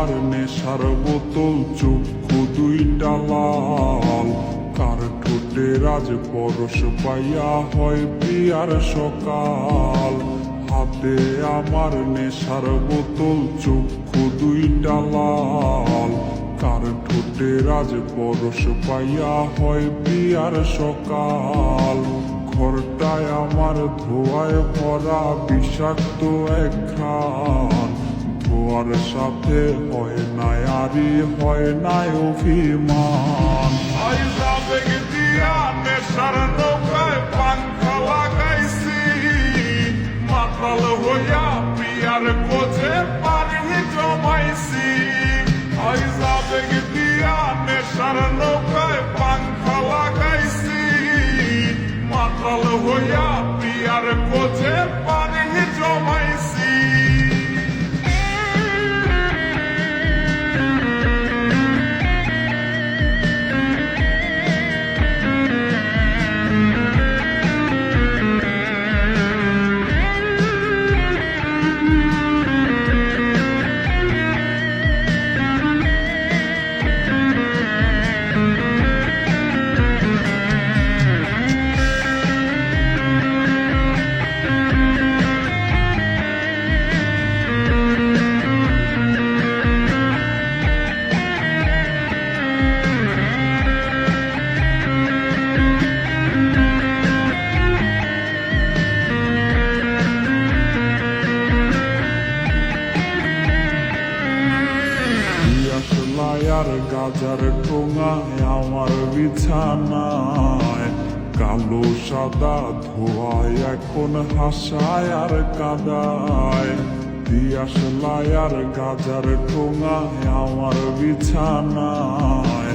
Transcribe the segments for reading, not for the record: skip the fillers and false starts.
আমার নেশার বোতল, চক্ষু দুইটা লাল। কার ঠোঁটে রাজ পরশ পাইয়া হয় প্রিয়ার সকাল। হাতে আমার নেশার বোতল, চক্ষু দুইটা লাল। কার ঠোঁটে রাজ পরশ পাইয়া হয় প্রিয়ার সকাল। ঘরটায় আমার ধোয়ায় ভরা বিষাক্ত এক ঘ্রাণ। ধোয়ার সাথে হয় না আরি, হয় না অভিমান। আবেগ দিয়া নেশার নৌকায় পাংখা লাগাইছি, মাতাল হইয়া পিয়ার কোচে পানি জমাইছি। আবেগ দিয়া নেশার নৌকায় পাংখা লাগাইছি, মাতাল হইয়া পিয়ার কোচে পানি জমাইছি। আর গাজার ঠোঙায় আমার বিছানায় কালো সাদা ধোয়ায় এখন হাসায় আর কাদায়। দিয়াশলাই আর গাজার ঠোঙায় আমার বিছানায়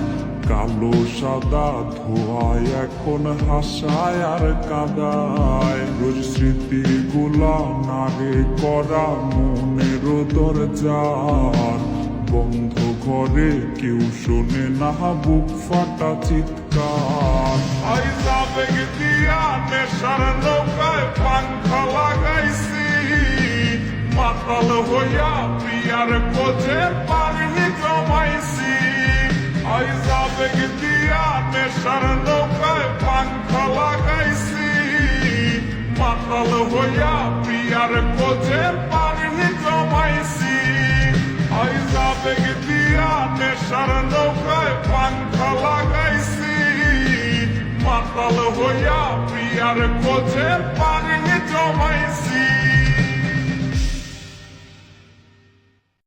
কালো সাদা ধোয়ায় এখন হাসায় আর কাদায়। রোজ স্মৃতিগুলা নাগে করা মনের দরজার বন্ধ ঘরে কেউ শোনে না বুক ফাটা চিৎকার। আবেগ দিয়া নেশার নৌকায় পাংখা লাগাইছি, মাতাল হইয়া পিয়ার কোচে পানি জমাইছি। আবেগ দিয়া নেশার নৌকায় পাংখা লাগাইছি, মাতাল হইয়া পিয়ার কোচে পানি জমাইছি। আবেগ দিয়া নেশার নৌকায় পাংখা লাগাইছি, মাতাল হইয়া পিয়ার কোচে